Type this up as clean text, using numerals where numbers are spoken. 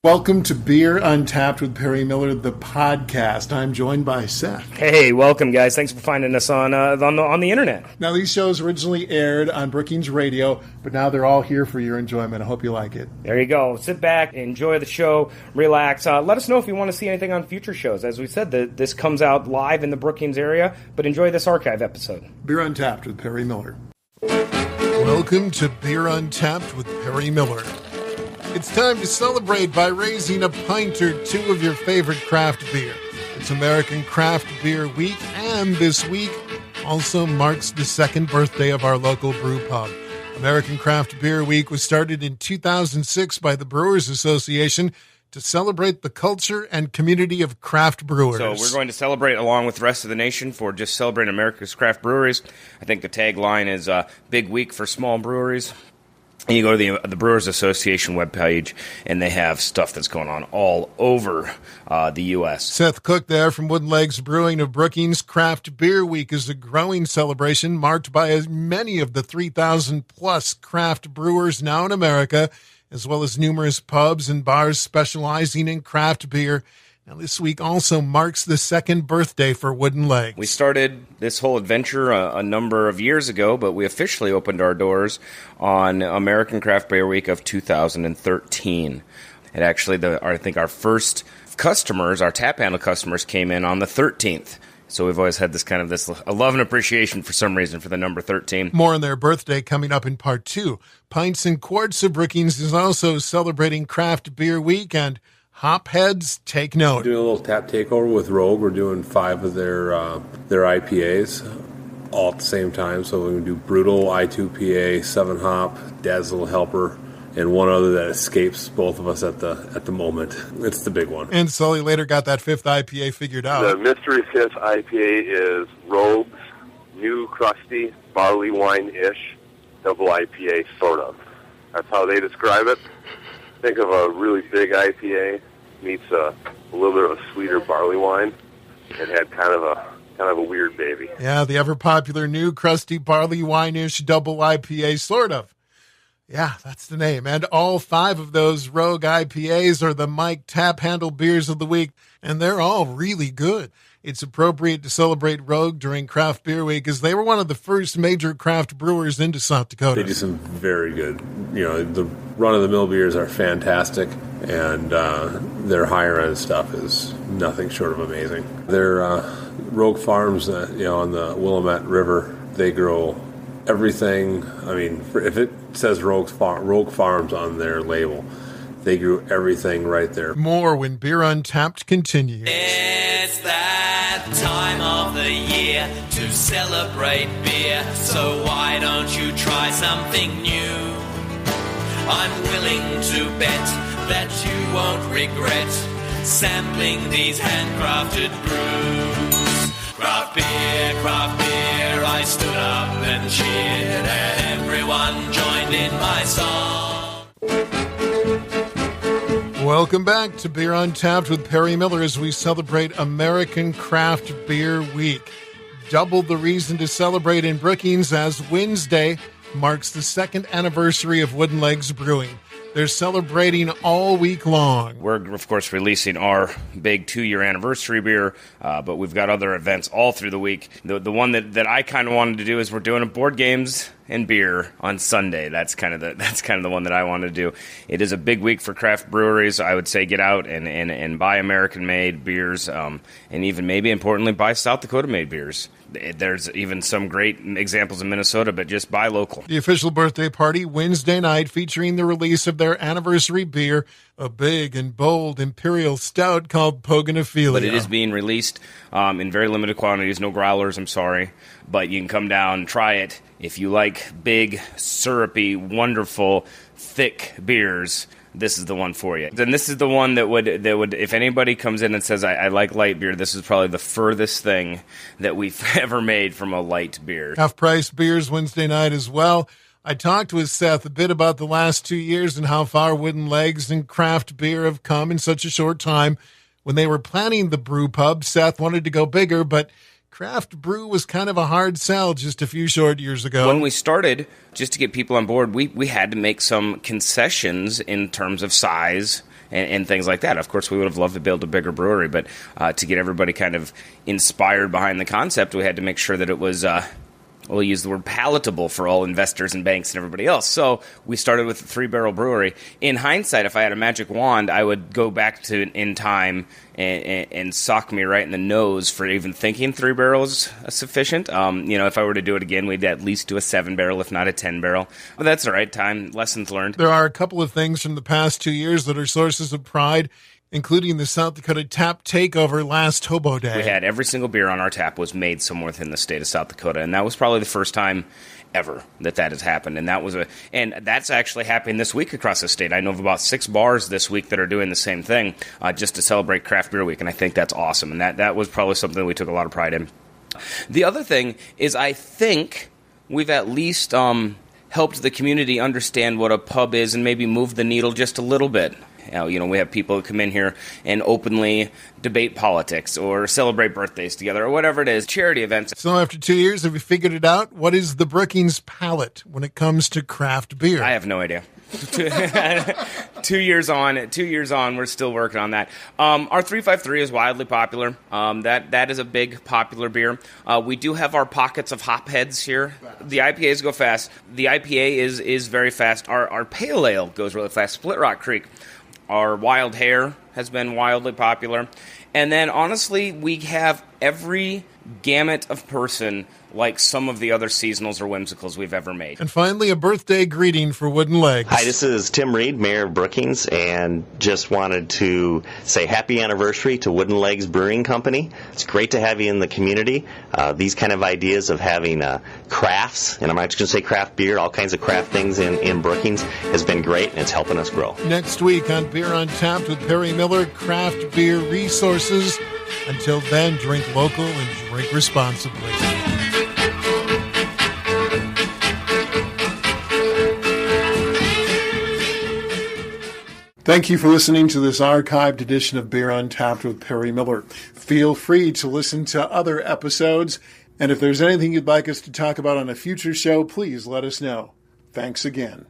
Welcome to Beer Untapped with Perry Miller, the podcast. I'm joined by Seth. Hey, welcome, guys. Thanks for finding us on the internet. Now, these shows originally aired on Brookings Radio, but now they're all here for your enjoyment. I hope you like it. There you go. Sit back, enjoy the show, relax. Let us know if you want to see anything on future shows. As we said, this comes out live in the Brookings area, but enjoy this archive episode. Beer Untapped with Perry Miller. Welcome to Beer Untapped with Perry Miller. It's time to celebrate by raising a pint or two of your favorite craft beer. It's American Craft Beer Week, and this week also marks the second birthday of our local brew pub. American Craft Beer Week was started in 2006 by the Brewers Association to celebrate the culture and community of craft brewers. So we're going to celebrate along with the rest of the nation for just celebrating America's craft breweries. I think the tagline is Big Week for Small Breweries. And you go to the Brewers Association webpage, and they have stuff that's going on all over the U.S. Seth Cook there from Wooden Legs Brewing of Brookings. Craft Beer Week is a growing celebration marked by as many of the 3,000-plus craft brewers now in America, as well as numerous pubs and bars specializing in craft beer. Now, this week also marks the second birthday for Wooden Legs. We started this whole adventure a number of years ago, but we officially opened our doors on American Craft Beer Week of 2013. And actually, I think our first customers, our tap handle customers, came in on the 13th. So we've always had this a love and appreciation for some reason for the number 13. More on their birthday coming up in part 2. Pints and Quarts of Brookings is also celebrating Craft Beer Week, and Hopheads, take note. Doing a little tap takeover with Rogue. We're doing 5 of their IPAs all at the same time. So we're going to do Brutal, I2PA, 7 Hop, Dad's Little Helper, and one other that escapes both of us at the moment. It's the big one. And Sully later got that 5th IPA figured out. The mystery 5th IPA is Rogue's New Crusty Barley Wine-ish double IPA, sort of. That's how they describe it. Think of a really big IPA meets a little bit of a sweeter barley wine, and had kind of a weird baby. Yeah, the ever popular New Crusty Barley Wine-ish double IPA, sort of. Yeah, that's the name. And all 5 of those Rogue IPAs are the Mike Tap Handle Beers of the Week, and they're all really good. It's appropriate to celebrate Rogue during Craft Beer Week, as they were one of the first major craft brewers into South Dakota. They do some very good, the run-of-the-mill beers are fantastic, and their higher-end stuff is nothing short of amazing. Their Rogue Farms, on the Willamette River, they grow everything. I mean, if it says Rogue Farms on their label, they grew everything right there. More when Beer Untapped continues. It's that time of the year to celebrate beer, so why don't you try something new? I'm willing to bet that you won't regret sampling these handcrafted brews. Craft beer, I stood up and cheered, and everyone joined in my song. Welcome back to Beer Untapped with Perry Miller as we celebrate American Craft Beer Week. Double the reason to celebrate in Brookings, as Wednesday marks the second anniversary of Wooden Legs Brewing. They're celebrating all week long. We're, of course, releasing our big 2-year anniversary beer, but we've got other events all through the week. The one that I kind of wanted to do is we're doing a board games and beer on Sunday. That's kind of the one that I want to do. It is a big week for craft breweries. I would say get out and buy American-made beers, and even maybe importantly buy South Dakota-made beers. There's even some great examples in Minnesota, but just buy local. The official birthday party Wednesday night, featuring the release of their anniversary beer, a big and bold imperial stout called Pogonophilia. But it is being released in very limited quantities. No growlers, I'm sorry. But you can come down and try it. If you like big, syrupy, wonderful, thick beers, this is the one for you. And this is the one that would, if anybody comes in and says, I like light beer, this is probably the furthest thing that we've ever made from a light beer. Half-price beers Wednesday night as well. I talked with Seth a bit about the last 2 years and how far Wooden Legs and craft beer have come in such a short time. When they were planning the brew pub, Seth wanted to go bigger, but craft brew was kind of a hard sell just a few short years ago. When we started, just to get people on board, we had to make some concessions in terms of size and things like that. Of course, we would have loved to build a bigger brewery, but to get everybody kind of inspired behind the concept, we had to make sure that it was we'll use the word palatable for all investors and banks and everybody else. So we started with a 3-barrel brewery. In hindsight, if I had a magic wand, I would go back to in time and sock me right in the nose for even thinking 3 barrels sufficient. If I were to do it again, we'd at least do a 7-barrel, if not a 10-barrel. But that's all right. Time, lessons learned. There are a couple of things from the past 2 years that are sources of pride, including the South Dakota Tap Takeover last Hobo Day. We had every single beer on our tap was made somewhere within the state of South Dakota, and that was probably the first time ever that has happened. And that's actually happening this week across the state. I know of about 6 bars this week that are doing the same thing just to celebrate Craft Beer Week, and I think that's awesome. And that was probably something that we took a lot of pride in. The other thing is I think we've at least helped the community understand what a pub is and maybe move the needle just a little bit. We have people who come in here and openly debate politics or celebrate birthdays together or whatever it is, charity events. So after 2 years, have you figured it out? What is the Brookings palate when it comes to craft beer? I have no idea. 2 years on, we're still working on that. Our 353 is wildly popular. That is a big popular beer. We do have our pockets of hop heads here. The IPAs go fast. The IPA is very fast. Our pale ale goes really fast. Split Rock Creek. Our Wild Hare has been wildly popular. And then, honestly, we have every gamut of person like some of the other seasonals or whimsicals we've ever made. And finally, a birthday greeting for Wooden Legs. Hi, this is Tim Reed, Mayor of Brookings, and just wanted to say happy anniversary to Wooden Legs Brewing Company. It's great to have you in the community. These kind of ideas of having crafts, and I'm not just going to say craft beer, all kinds of craft things in Brookings has been great, and it's helping us grow. Next week on Beer Untapped with Perry Miller, craft beer resources. Until then, drink local and drink responsibly. Thank you for listening to this archived edition of Beer Untapped with Perry Miller. Feel free to listen to other episodes, and if there's anything you'd like us to talk about on a future show, please let us know. Thanks again.